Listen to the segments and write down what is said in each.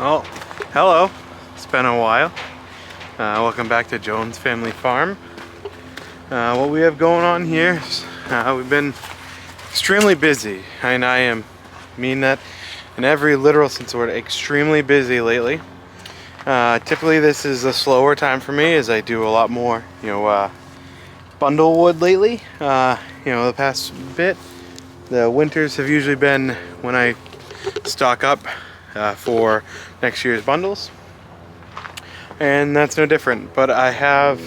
Oh, hello. It's been a while. Welcome back to Jones Family Farm. What we have going on here is we've been extremely busy, and I mean that in every literal sense of the word, extremely busy lately. Typically this is a slower time for me as I do a lot more, bundle wood lately. The past bit. The winters have usually been when I stock up for next year's bundles, and that's no different. But I have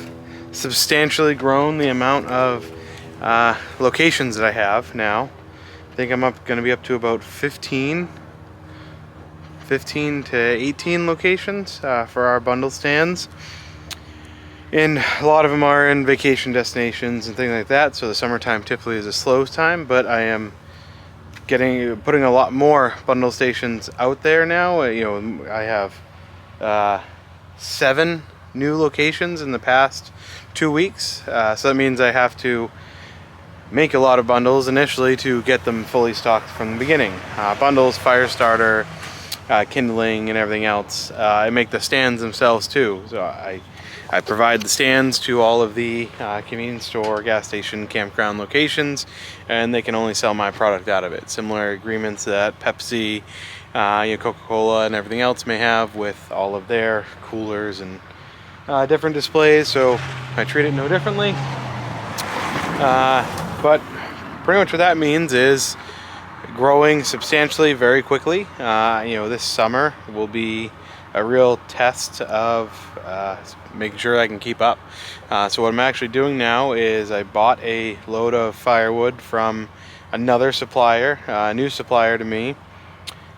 substantially grown the amount of locations that I have now. I think I'm going to be up to about 15 to 18 locations for our bundle stands. And a lot of them are in vacation destinations and things like that, so the summertime typically is a slow time, but I am putting a lot more bundle stations out there now. I have 7 new locations in the past 2 weeks, so that means I have to make a lot of bundles initially to get them fully stocked from the beginning. Bundles, fire starter, kindling, and everything else. I make the stands themselves too, so I provide the stands to all of the convenience store, gas station, campground locations, and they can only sell my product out of it. Similar agreements that Pepsi, Coca-Cola, and everything else may have with all of their coolers and different displays, so I treat it no differently. But pretty much what that means is growing substantially very quickly. This summer will be a real test of making sure I can keep up. So what I'm actually doing now is I bought a load of firewood from another supplier, a new supplier to me,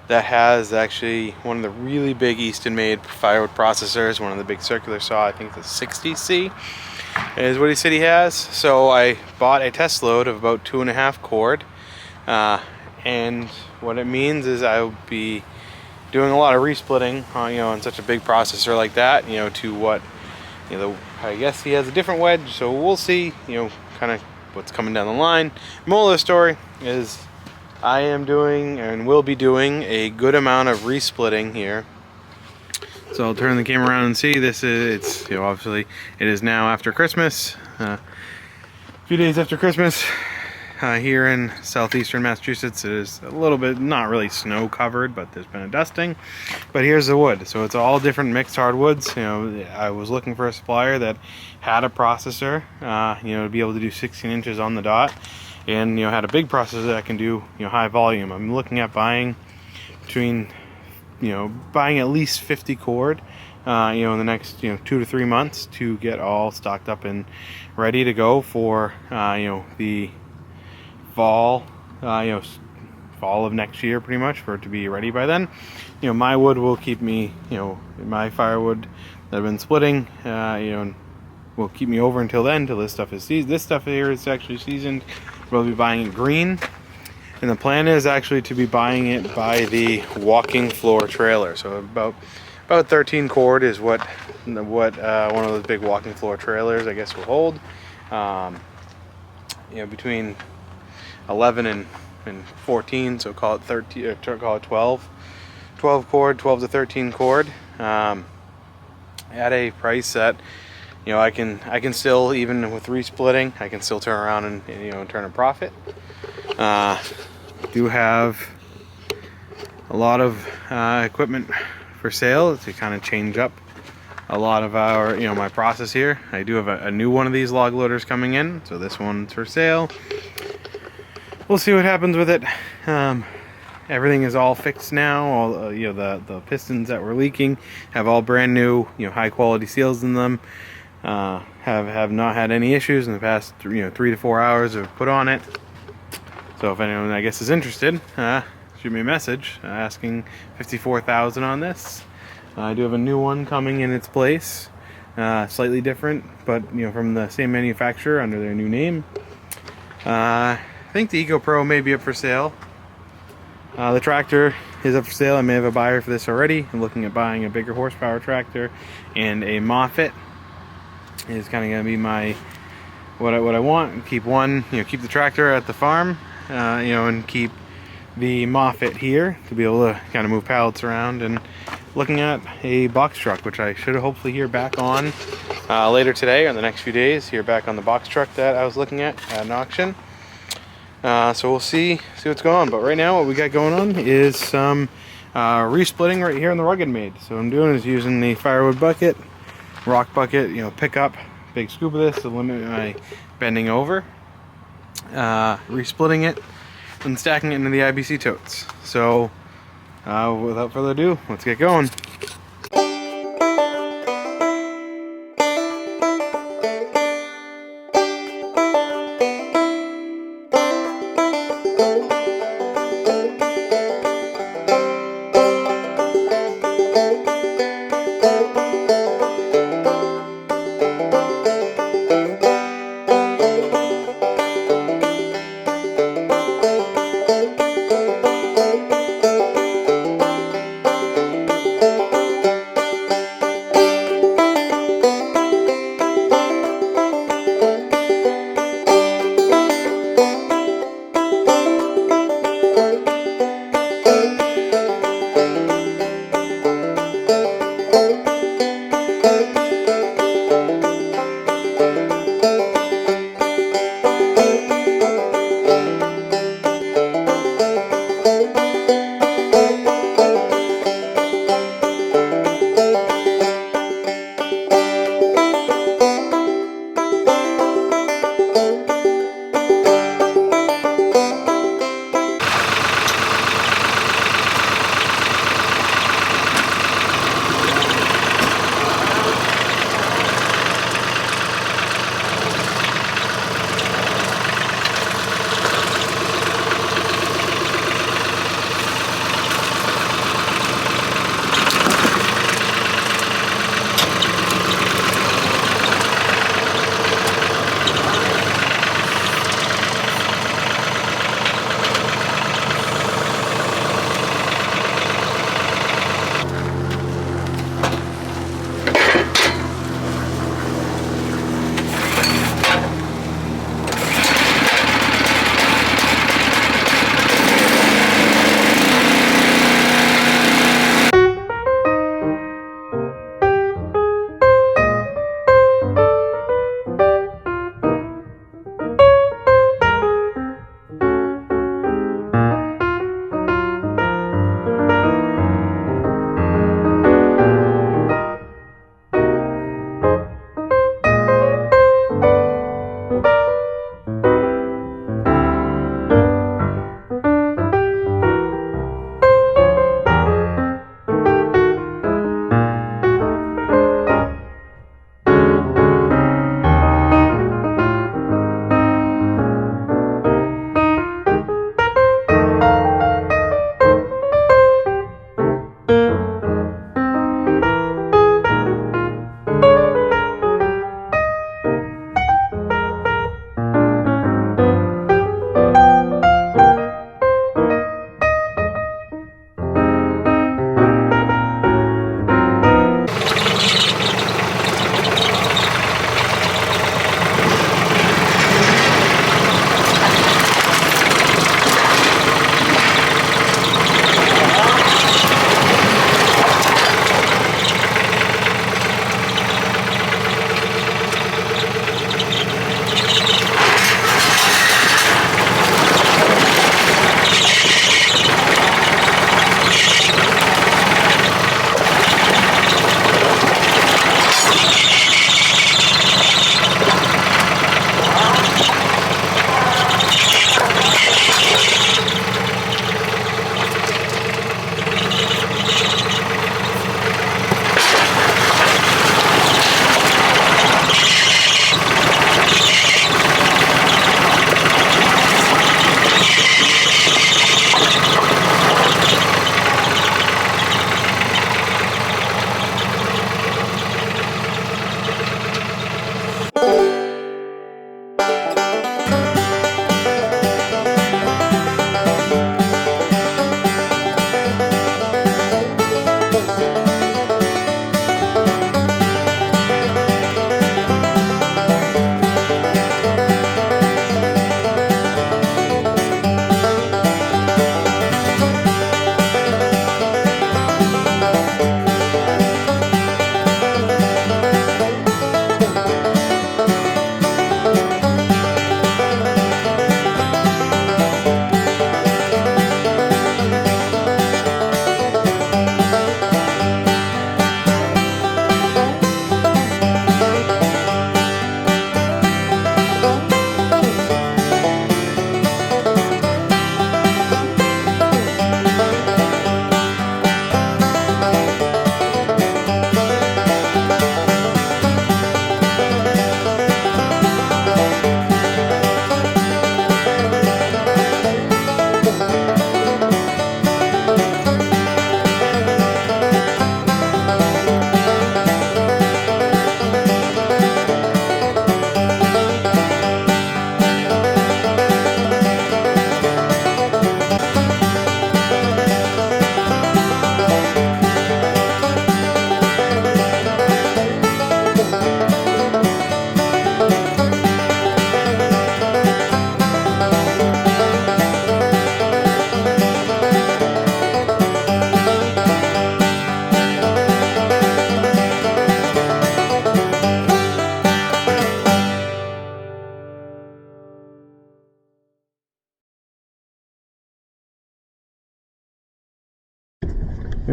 that has actually one of the really big Easton made firewood processors, one of the big circular saw, I think the 60C is what he said he has. So I bought a test load of about 2.5 cord, and what it means is I'll be doing a lot of resplitting on such a big processor like that, to what, I guess he has a different wedge, so we'll see, kind of what's coming down the line. Moral of the story is I am doing and will be doing a good amount of resplitting here. So I'll turn the camera around and see. It's obviously it is now after Christmas, a few days after Christmas. Here in southeastern Massachusetts, it is a little bit, not really snow covered, but there's been a dusting. But here's the wood. So it's all different mixed hardwoods. I was looking for a supplier that had a processor, to be able to do 16 inches on the dot, and had a big processor that can do high volume. I'm looking at buying buying at least 50 cord, in the next 2 to 3 months to get all stocked up and ready to go for the fall of next year, pretty much, for it to be ready by then. My wood will keep me, my firewood that I've been splitting, will keep me over until then, until this stuff is seasoned. This stuff here is actually seasoned. We'll be buying it green, and the plan is actually to be buying it by the walking floor trailer. So about 13 cord is what one of those big walking floor trailers, I guess, will hold. Between 11 and 14, so call it 13, or call it 12 cord, 12 to 13 cord, at a price that I can still, even with resplitting, I can still turn around and turn a profit. Do have a lot of equipment for sale to kind of change up a lot of our my process here. I do have a new one of these log loaders coming in, so this one's for sale. We'll see what happens with it. Everything is all fixed now. All the pistons that were leaking have all brand new, high quality seals in them. Have not had any issues in the past 3 to 4 hours I've put on it. So if anyone, I guess, is interested, shoot me a message asking $54,000 on this. I do have a new one coming in its place, slightly different, but from the same manufacturer under their new name. I think the Eco Pro may be up for sale. The tractor is up for sale. I may have a buyer for this already. I'm looking at buying a bigger horsepower tractor, and a Moffett is kind of going to be my what I want. Keep one, keep the tractor at the farm, and keep the Moffett here to be able to kind of move pallets around and looking at a box truck, which I should hopefully hear back on later today or in the next few days. Hear back on the box truck that I was looking at an auction. So we'll see what's going on. But right now, what we got going on is some resplitting right here in the Rugged Made. So what I'm doing is using the firewood bucket, rock bucket, pick up big scoop of this to limit my bending over, resplitting it, and stacking it into the IBC totes. So without further ado, let's get going.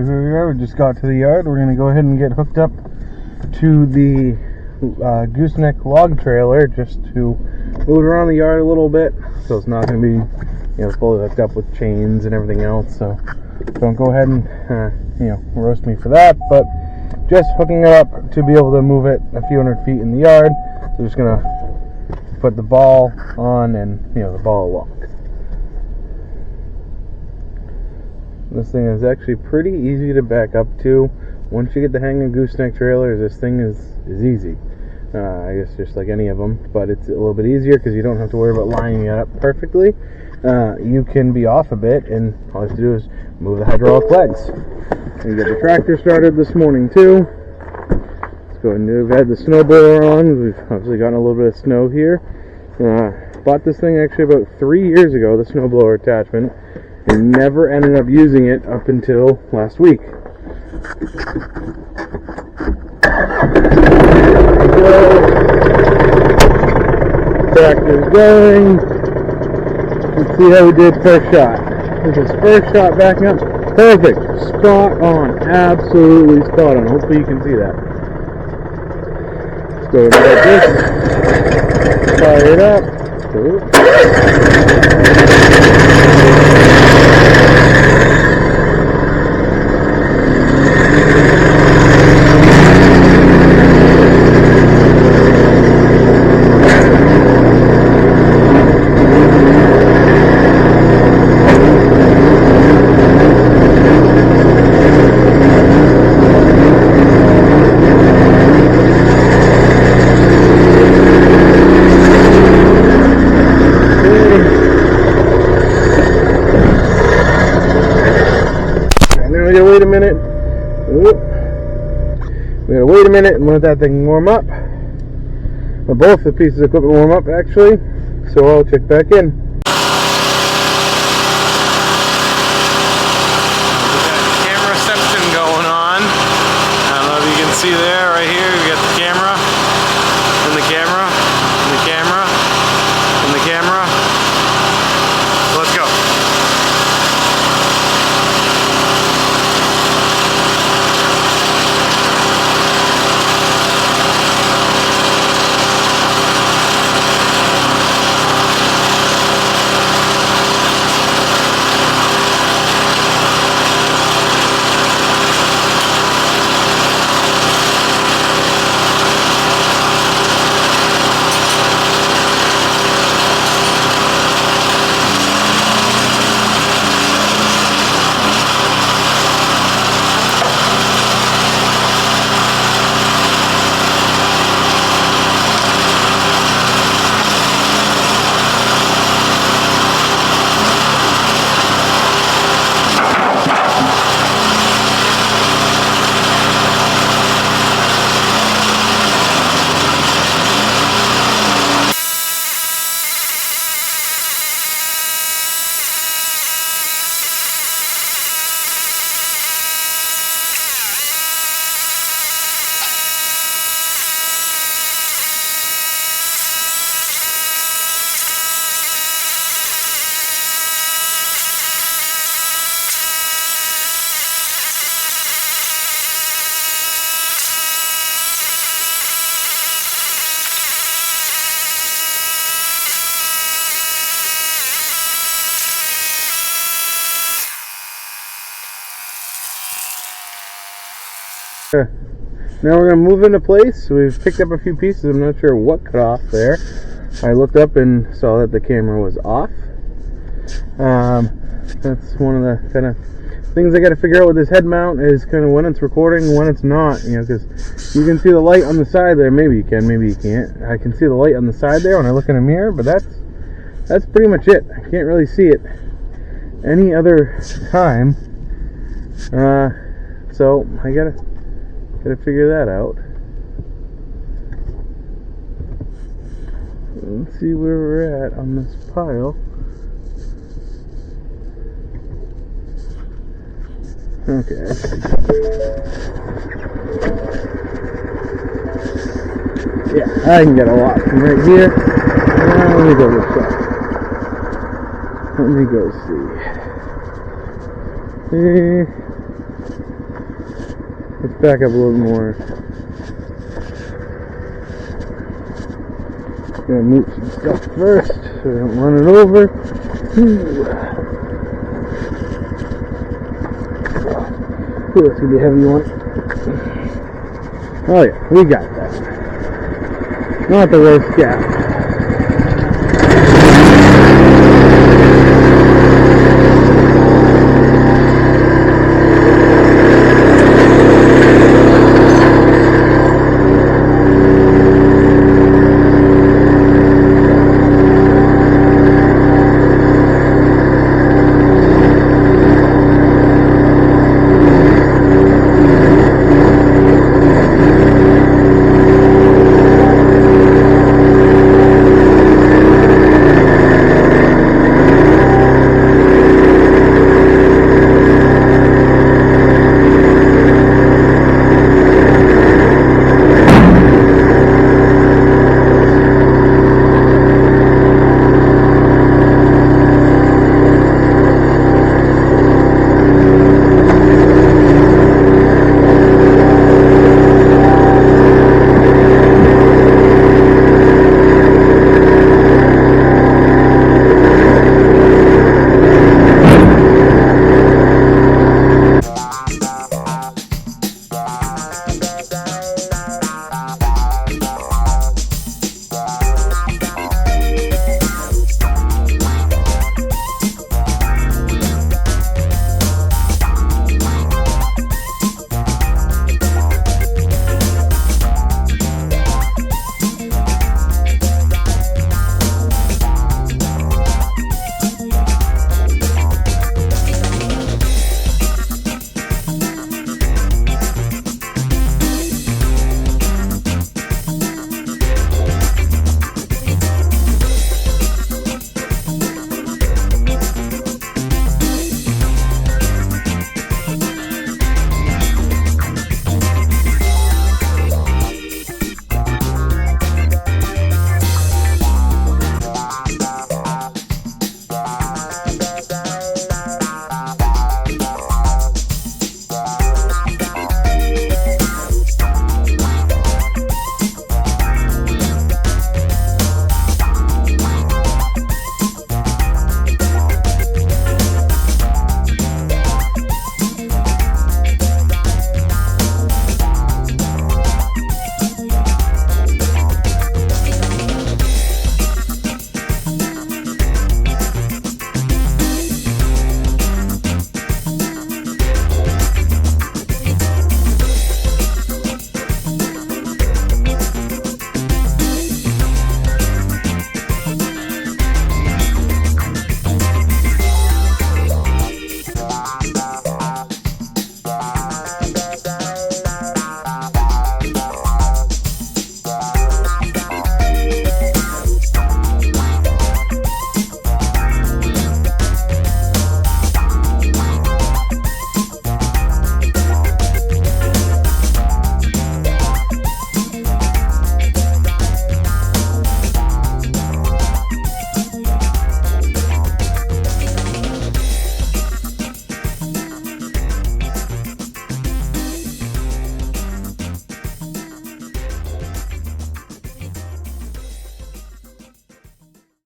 here we are. We just got to the yard. We're gonna go ahead and get hooked up to the Gooseneck log trailer just to move it around the yard a little bit, so it's not gonna be, fully hooked up with chains and everything else. So don't go ahead and roast me for that, but just hooking it up to be able to move it a few hundred feet in the yard. So just gonna put the ball on and the ball lock. This thing is actually pretty easy to back up to. Once you get the hang of gooseneck trailers, this thing is easy. I guess just like any of them, but it's a little bit easier because you don't have to worry about lining it up perfectly. You can be off a bit, and all you have to do is move the hydraulic legs. And get the tractor started this morning too. Let's go and we've had the snowblower on. We've obviously gotten a little bit of snow here. Bought this thing actually about 3 years ago, the snowblower attachment, and never ended up using it up until last week. Tractor's going. Let's see how we did first shot. This is first shot backing up. Perfect. Spot on. Absolutely spot on. Hopefully you can see that. Let's go like this. Fire it up. We gotta wait a minute and let that thing warm up. Well, both the pieces of equipment warm up actually, so I'll check back in. We got camera reception going on. I don't know if you can see there, right here, we got the camera, and the camera, and the camera, and the camera. So let's go. Now we're going to move into place. We've picked up a few pieces. I'm not sure what cut off there. I looked up and saw that the camera was off. That's one of the kind of things I got to figure out with this head mount, is kind of when it's recording and when it's not. Because you can see the light on the side there. Maybe you can, maybe you can't. I can see the light on the side there when I look in a mirror, but that's pretty much it. I can't really see it any other time. So I gotta figure that out. Let's see where we're at on this pile. Okay. Yeah, I can get a lot from right here. Let me go this way. Let me go see. Let's back up a little more. Gonna move some stuff first so we don't run it over. Ooh, that's gonna be a heavy one. Oh yeah, we got that. Not the worst gap.